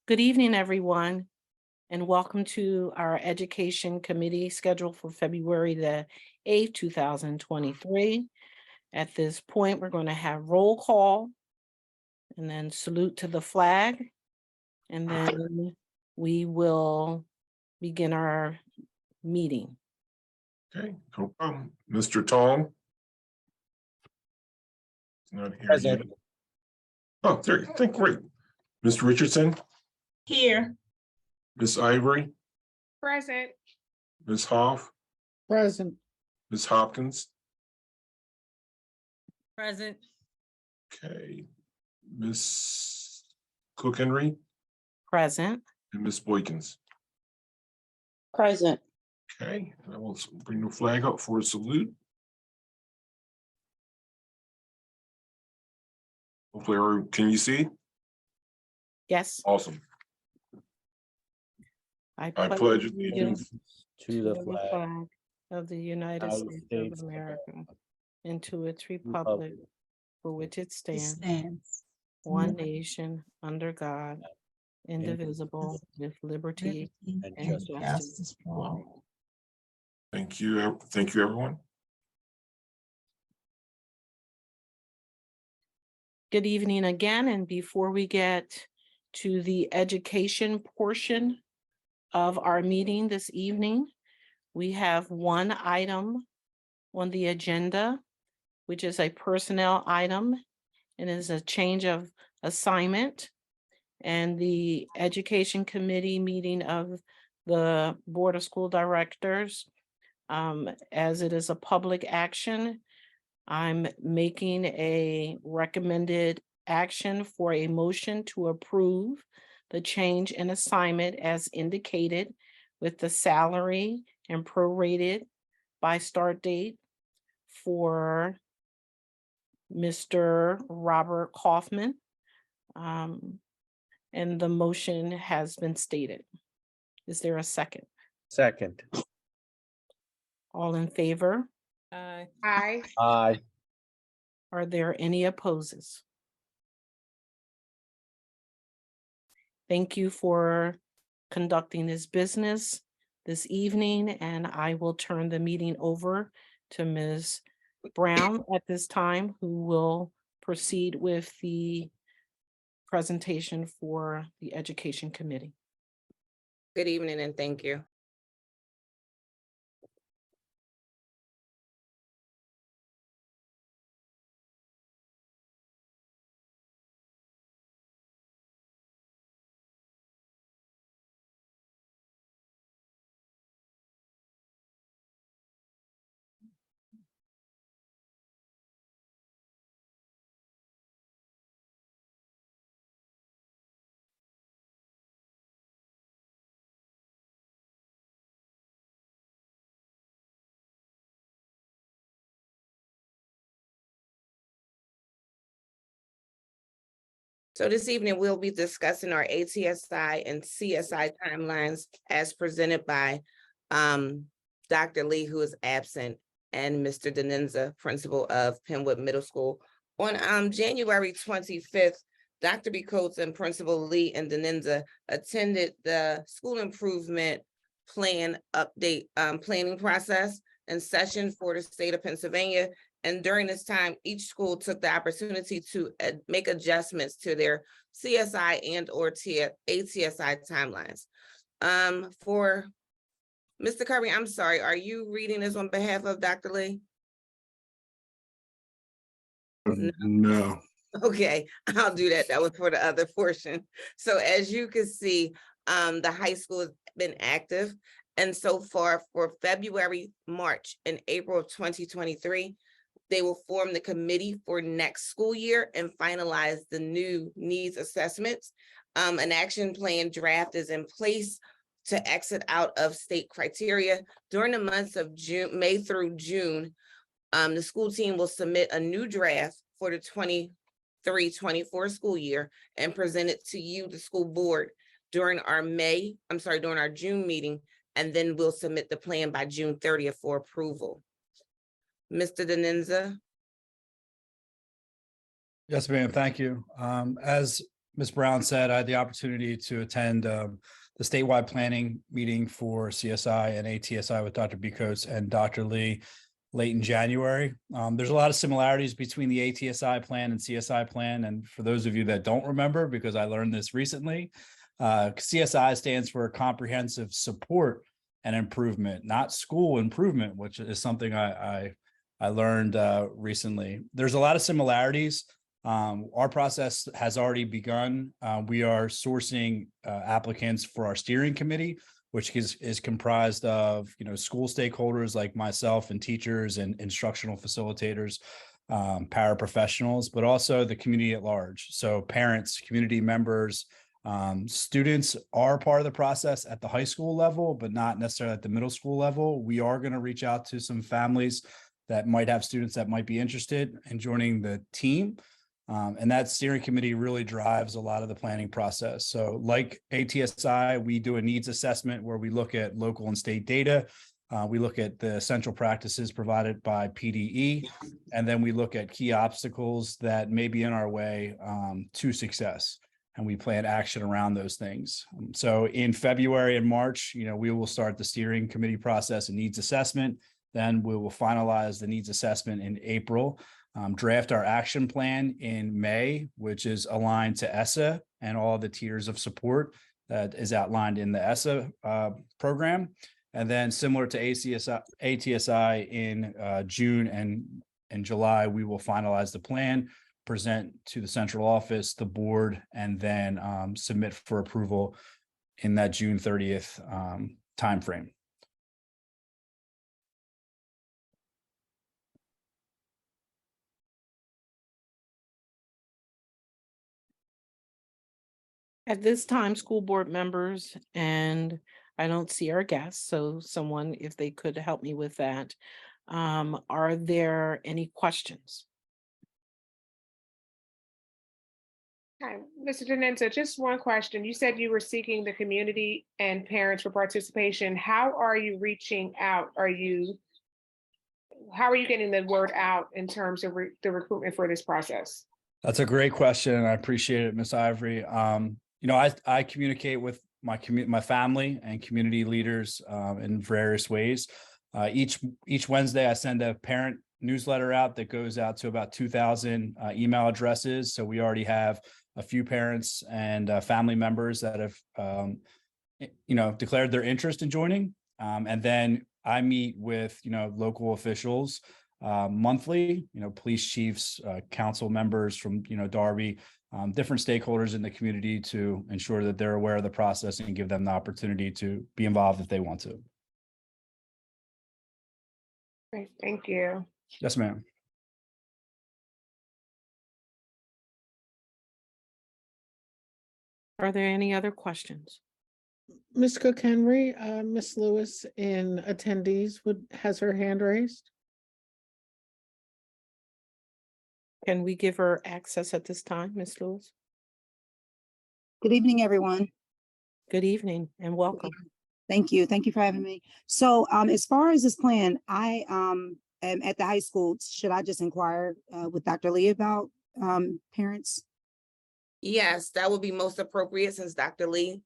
Good evening, everyone, and welcome to our Education Committee scheduled for February the 8th, 2023. At this point, we're going to have roll call and then salute to the flag, and then we will begin our meeting. Okay, no problem. Mr. Tong? Not here yet. Present. Oh, there, you think, great. Mr. Richardson, Here. Ms. Ivory, Present. Ms. Hoff, Present. Ms. Hopkins, Present. okay, Ms. Cook Henry, Present. and Ms. Boykins. Present. Okay, I will bring the flag up for a salute. Hopefully, can you see? Yes. Awesome. I pledge allegiance To the flag of the United United States States of of America and to its republic for which it stands, Stands. one nation, under God, indivisible, with liberty and and justice. justice for all. Thank you, everyone. Good evening again, and before we get to the education portion of our meeting this evening, we have one item on the agenda, which is a personnel item and is a change of assignment. And the Education Committee meeting of the Board of School Directors, as it is a public action, I'm making a recommended action for a motion to approve the change in assignment as indicated with the salary and prorated by start date for Mr. Robert Kaufman. And the motion has been stated. Is there a second? Second. All in favor? Aye. Aye. Are there any opposes? Thank you for conducting this business this evening, and I will turn the meeting over to Ms. Brown at this time, who will proceed with the presentation for the Education Committee. Good evening and thank you. So this evening, we'll be discussing our ATSI and CSI timelines as presented by Dr. Lee, who is absent, and Mr. Denenza, principal of Penwood Middle School. On January 25th, Dr. B. Coates and Principal Lee and Denenza attended the school improvement plan update planning process and session for the state of Pennsylvania. And during this time, each school took the opportunity to make adjustments to their CSI and or ATSI timelines. For Mr. Kirby, I'm sorry, are you reading this on behalf of Dr. Lee? No. Okay, I'll do that. That was for the other portion. So as you can see, the high school has been active. And so far for February, March, and April of 2023, they will form the committee for next school year and finalize the new needs assessments. An action plan draft is in place to exit out of state criteria. During the months of May through June, the school team will submit a new draft for the 23-24 school year and present it to you, the school board, during our June meeting, and then we'll submit the plan by June 30th for approval. Mr. Denenza? Yes, ma'am. Thank you. As Ms. Brown said, I had the opportunity to attend the statewide planning meeting for CSI and ATSI with Dr. Bicos and Dr. Lee late in January. There's a lot of similarities between the ATSI plan and CSI plan. And for those of you that don't remember, because I learned this recently, CSI stands for Comprehensive Support and Improvement, not School Improvement, which is something I learned recently. There's a lot of similarities. Our process has already begun. We are sourcing applicants for our steering committee, which is comprised of, school stakeholders like myself and teachers and instructional facilitators, paraprofessionals, but also the community at large. So parents, community members, students are part of the process at the high school level, but not necessarily at the middle school level. We are going to reach out to some families that might have students that might be interested in joining the team. And that steering committee really drives a lot of the planning process. So like ATSI, we do a needs assessment where we look at local and state data. We look at the essential practices provided by PDE, and then we look at key obstacles that may be in our way to success. And we plan action around those things. So in February and March, we will start the steering committee process and needs assessment. Then we will finalize the needs assessment in April. Draft our action plan in May, which is aligned to ESSA and all the tiers of support that is outlined in the ESSA program. And then similar to ATSI in June and July, we will finalize the plan, present to the central office, the board, and then submit for approval in that June 30th timeframe. At this time, school board members, and I don't see our guests, so someone, if they could help me with that. Are there any questions? Hi, Mr. Denenza, just one question. You said you were seeking the community and parents for participation. How are you reaching out? How are you getting the word out in terms of the recruitment for this process? That's a great question, and I appreciate it, Ms. Ivory. I communicate with my family and community leaders in various ways. Each Wednesday, I send a parent newsletter out that goes out to about 2,000 email addresses. So we already have a few parents and family members that have, declared their interest in joining. And then I meet with, local officials monthly, police chiefs, council members from, Darby, different stakeholders in the community to ensure that they're aware of the process and give them the opportunity to be involved if they want to. Great, thank you. Yes, ma'am. Are there any other questions? Ms. Cook Henry, Ms. Lewis in attendees has her hand raised. Can we give her access at this time, Ms. Lewis? Good evening, everyone. Good evening and welcome. Thank you. Thank you for having me. So as far as this plan, I am at the high school. Should I just inquire with Dr. Lee about parents? Yes, that would be most appropriate since Dr. Lee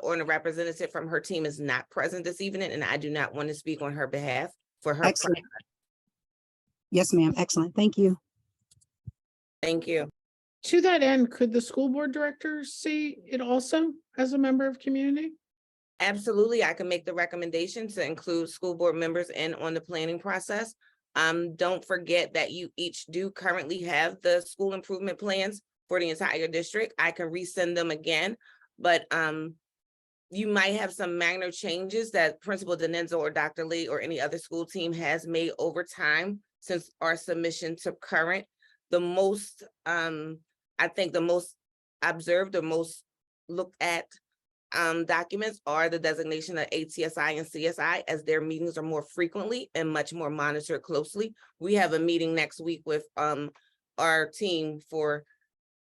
or a representative from her team is not present this evening, and I do not want to speak on her behalf for her. Excellent. Yes, ma'am. Excellent. Thank you. Thank you. To that end, could the school board director see it also as a member of community? Absolutely, I can make the recommendation to include school board members in on the planning process. Don't forget that you each do currently have the school improvement plans for the entire district. I can resend them again, but you might have some minor changes that Principal Denenza or Dr. Lee or any other school team has made over time since our submission to current. The most, I think the most observed or most looked at documents are the designation of ATSI and CSI, as their meetings are more frequently and much more monitored closely. We have a meeting next week with our team for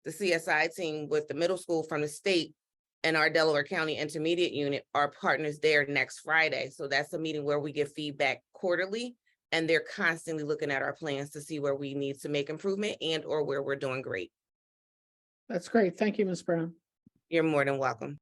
the CSI team with the middle school from the state, and our Delaware County Intermediate Unit are partners there next Friday. So that's a meeting where we give feedback quarterly, and they're constantly looking at our plans to see where we need to make improvement and or where we're doing great. That's great. Thank you, Ms. Brown. You're more than welcome.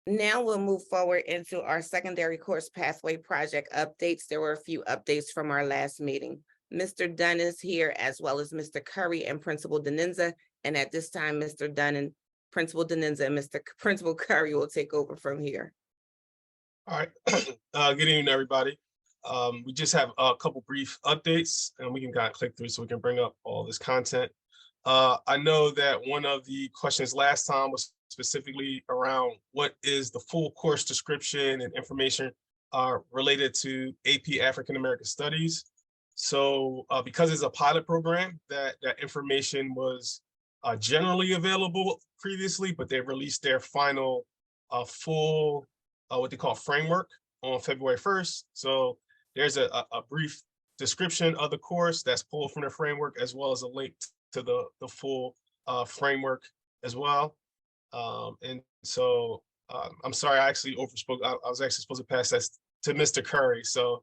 Now we'll move forward into our secondary course pathway project updates. There were a few updates from our last meeting. Mr. Dunn is here, as well as Mr. Curry and Principal Denenza. And at this time, Mr. Dunn and Principal Denenza and Principal Curry will take over from here. All right, good evening, everybody. We just have a couple brief updates and we can kind of click through so we can bring up all this content. I know that one of the questions last time was specifically around what is the full course description and information related to AP African American Studies. So because it's a pilot program, that information was generally available previously, but they released their final full what they call framework on February 1st. So there's a brief description of the course that's pulled from the framework, as well as a link to the full framework as well. And so I'm sorry, I actually overspoke. I was actually supposed to pass that to Mr. Curry. So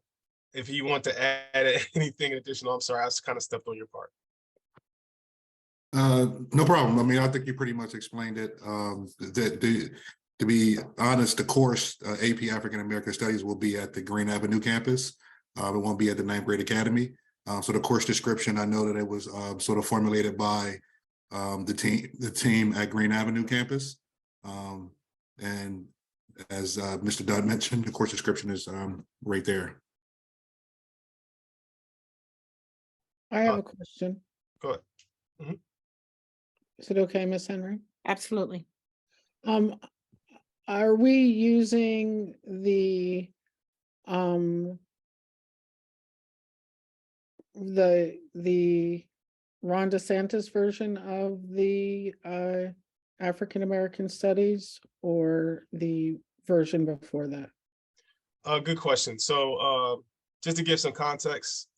if you want to add anything additional, I'm sorry, I just kind of stepped on your part. No problem. I mean, I think you pretty much explained it. To be honest, the course AP African American Studies will be at the Green Avenue campus. It won't be at the 9th grade academy. So the course description, I know that it was sort of formulated by the team at Green Avenue campus. And as Mr. Dunn mentioned, the course description is right there. I have a question. Go ahead. Mhm. Is it okay, Ms. Henry? Absolutely. Are we using the Ron DeSantis version of the African American Studies, or the version before that? Good question. So just to give some context,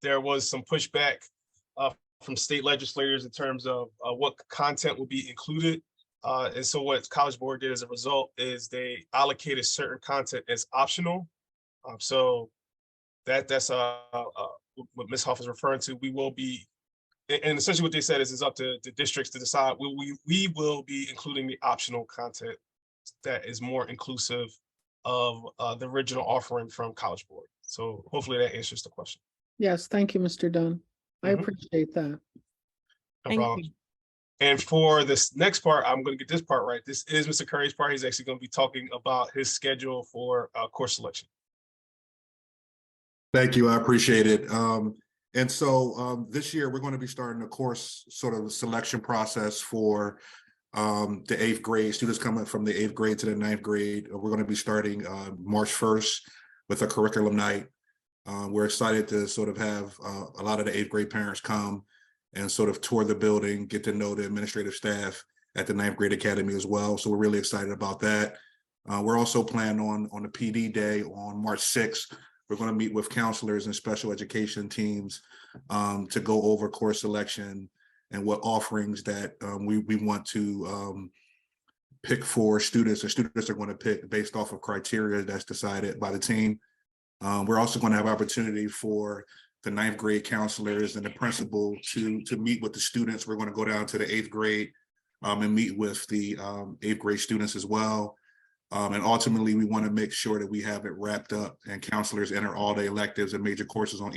there was some pushback from state legislators in terms of what content will be included. And so what College Board did as a result is they allocated certain content as optional. So that's what Ms. Hoff is referring to. We will be, and essentially what they said is it's up to the districts to decide. We will be including the optional content that is more inclusive of the original offering from College Board. So hopefully that answers the question. Yes, thank you, Mr. Dunn. I Mhm. appreciate that. No Thank problem. you. And for this next part, I'm going to get this part right. This is Mr. Curry's part. He's actually going to be talking about his schedule for course selection. Thank you. I appreciate it. And so this year we're going to be starting a course sort of selection process for the 8th grade students coming from the 8th grade to the 9th grade. We're going to be starting March 1st with a curriculum night. We're excited to sort of have a lot of the 8th grade parents come and sort of tour the building, get to know the administrative staff at the 9th grade academy as well. So we're really excited about that. We're also planning on the PD day on March 6th. We're going to meet with counselors and special education teams to go over course selection and what offerings that we want to pick for students, and students are going to pick based off of criteria that's decided by the team. We're also going to have opportunity for the 9th grade counselors and the principal to meet with the students. We're going to go down to the 8th grade and meet with the 8th grade students as well. And ultimately, we want to make sure that we have it wrapped up and counselors enter all the electives and major courses on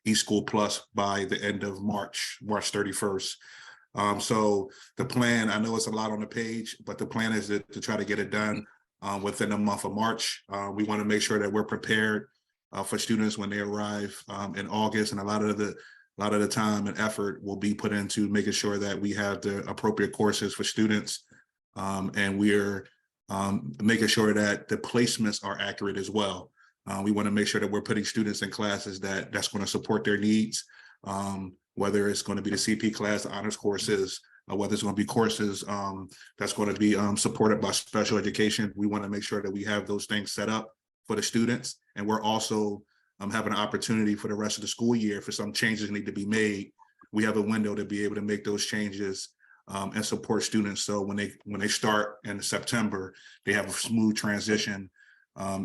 eSchool Plus by the end of March 31st. So the plan, I know it's a lot on the page, but the plan is to try to get it done within the month of March. We want to make sure that we're prepared for students when they arrive in August, and a lot of the time and effort will be put into making sure that we have the appropriate courses for students, and we're making sure that the placements are accurate as well. We want to make sure that we're putting students in classes that's going to support their needs, whether it's going to be the CP class, the honors courses, whether it's going to be courses that's going to be supported by special education. We want to make sure that we have those things set up for the students. And we're also having an opportunity for the rest of the school year for some changes need to be made. We have a window to be able to make those changes and support students. So when they start in September, they have a smooth transition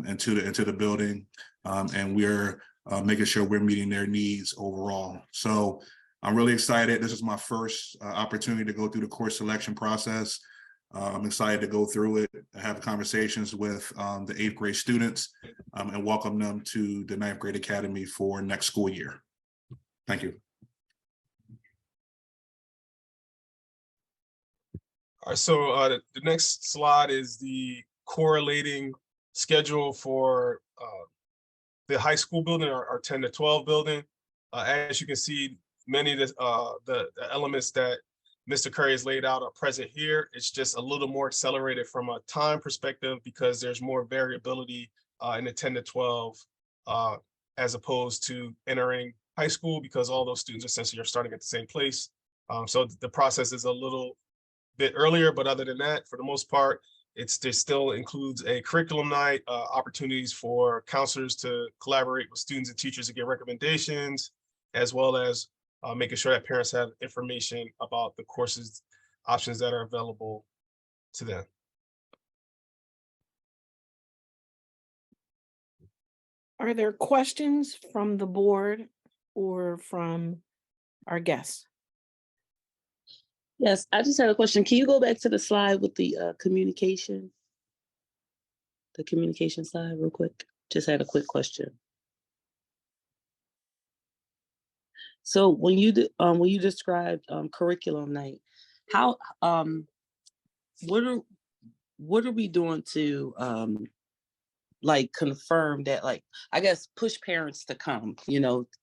into the building, and we're making sure we're meeting their needs overall. So I'm really excited. This is my first opportunity to go through the course selection process. I'm excited to go through it, have conversations with the 8th grade students, and welcome them to the 9th grade academy for next school year. Thank you. All right, so the next slide is the correlating schedule for the high school building, our 10 to 12 building. As you can see, many of the elements that Mr. Curry has laid out are present here. It's just a little more accelerated from a time perspective because there's more variability in the 10 to 12 as opposed to entering high school, because all those students essentially are starting at the same place. So the process is a little bit earlier, but other than that, for the most part, it still includes a curriculum night, opportunities for counselors to collaborate with students and teachers to get recommendations, as well as making sure that parents have information about the courses options that are available to them. Are there questions from the board or from our guests? Yes, I just had a question. Can you go back to the slide with the communication? The communication slide real quick. Just had a quick question. So when you described curriculum night, how what are we doing to like confirm that, like, I guess push parents to come,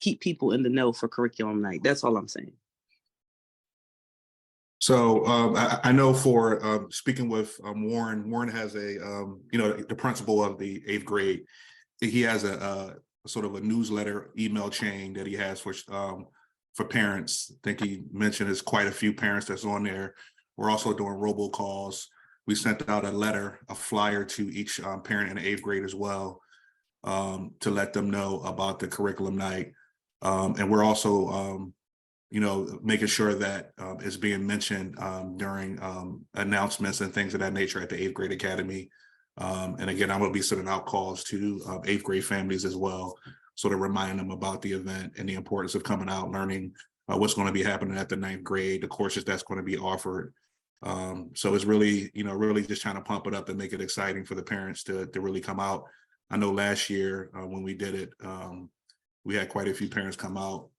keep people in the know for curriculum night? That's all I'm saying. So I know for speaking with Warren has a, the principal of the 8th grade, he has a sort of a newsletter email chain that he has for parents. I think he mentioned there's quite a few parents that's on there. We're also doing robocalls. We sent out a letter, a flyer to each parent in the 8th grade as well, to let them know about the curriculum night. And we're also making sure that it's being mentioned during announcements and things of that nature at the 8th grade academy. And again, I'm going to be sending out calls to 8th grade families as well, sort of reminding them about the event and the importance of coming out, learning what's going to be happening at the 9th grade, the courses that's going to be offered. So it's really, really just trying to pump it up and make it exciting for the parents to really come out. I know last year when we did it, we had quite a few parents come out.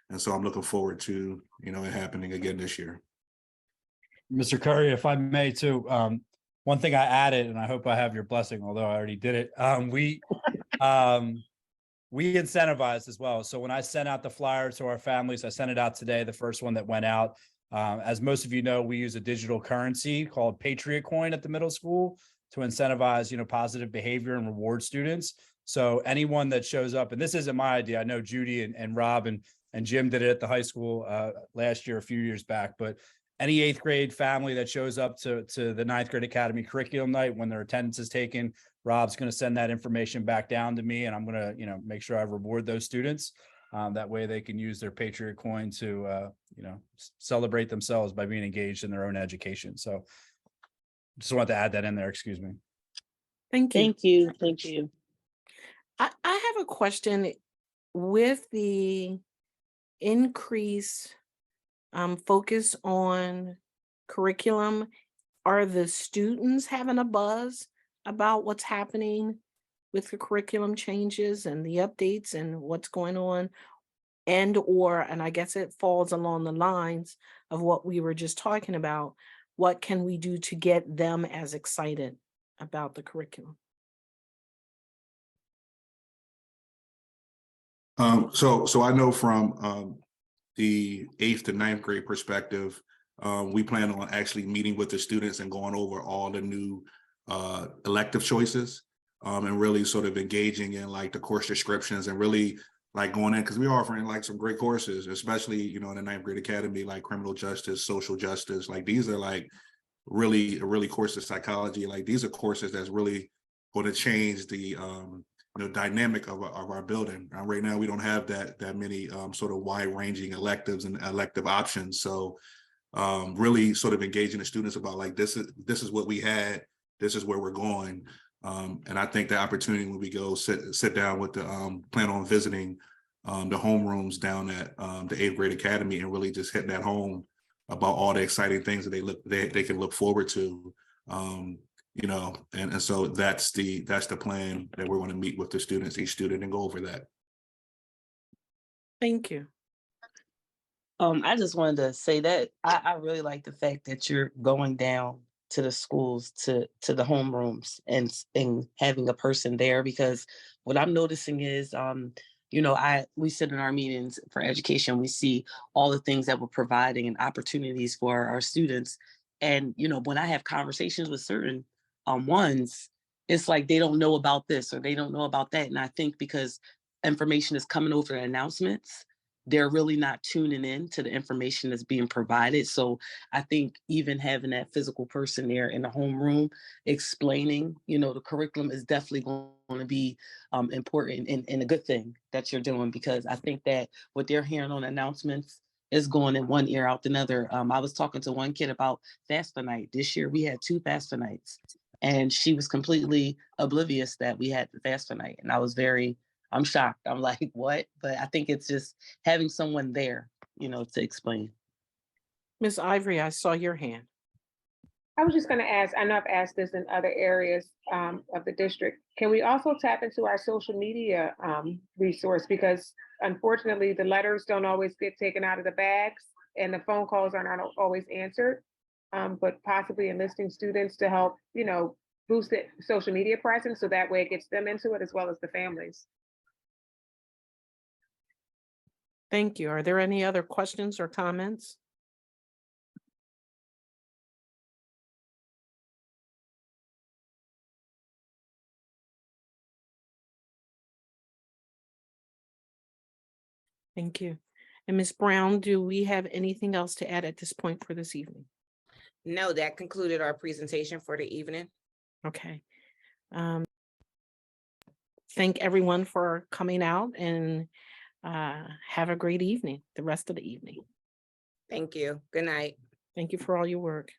And so I'm looking forward to, it happening again this year. Mr. Curry, if I may too, one thing I added, and I hope I have your blessing, although I already did it, we incentivize as well. So when I sent out the flyer to our families, I sent it out today, the first one that went out. As most of you know, we use a digital currency called Patriot Coin at the middle school to incentivize, positive behavior and reward students. So anyone that shows up, and this isn't my idea, I know Judy and Rob and Jim did it at the high school last year, a few years back, but any 8th grade family that shows up to the 9th grade academy curriculum night, when their attendance is taken, Rob's going to send that information back down to me, and I'm going to, make sure I reward those students. That way they can use their Patriot Coin to, celebrate themselves by being engaged in their own education. So just wanted to add that in there. Excuse me. Thank you. Thank you. Thank you. I have a question with the increase focus on curriculum. Are the students having a buzz about what's happening with the curriculum changes and the updates and what's going on? And I guess it falls along the lines of what we were just talking about. What can we do to get them as excited about the curriculum? So I know from the 8th to 9th grade perspective, we plan on actually meeting with the students and going over all the new elective choices, and really sort of engaging in like the course descriptions and really like going in, because we're offering like some great courses, especially, in the 9th grade academy, like criminal justice, social justice. Like these are like really courses, psychology. Like these are courses that's really going to change the dynamic of our building. Right now, we don't have that many sort of wide-ranging electives and elective options. So really sort of engaging the students about like, this is what we had, this is where we're going. And I think the opportunity when we go sit down with the plan on visiting the homerooms down at the 8th grade academy and really just hit that home about all the exciting things that they can look forward to. You know, and so that's the plan that we're going to meet with the students, each student, and go over that. Thank you. I just wanted to say that I really like the fact that you're going down to the schools, to the homerooms and having a person there, because what I'm noticing is, you know, we sit in our meetings for education, we see all the things that we're providing and opportunities for our students. And, you know, when I have conversations with certain ones, it's like they don't know about this or they don't know about that. And I think because information is coming over the announcements, they're really not tuning in to the information that's being provided. So I think even having that physical person there in the homeroom explaining, you know, the curriculum is definitely going to be important and a good thing that you're doing, because I think that what they're hearing on announcements is going in one ear out the other. I was talking to one kid about FAFSA night. This year we had 2 FAFSA nights, and she was completely oblivious that we had the FAFSA night. And I'm shocked. I'm like, what? But I think it's just having someone there, you know, to explain. Ms. Ivory, I saw your hand. I was just going to ask, I know I've asked this in other areas of the district. Can we also tap into our social media resource? Because unfortunately, the letters don't always get taken out of the bags and the phone calls are not always answered, but possibly enlisting students to help, you know, boost the social media presence so that way it gets them into it as well as the families. Thank you. Are there any other questions or comments? Thank you. And Ms. Brown, do we have anything else to add at this point for this evening? No, that concluded our presentation for the evening. Okay. Thank everyone for coming out, and have a great evening, the rest of the evening. Thank you. Good night. Thank you for all your work.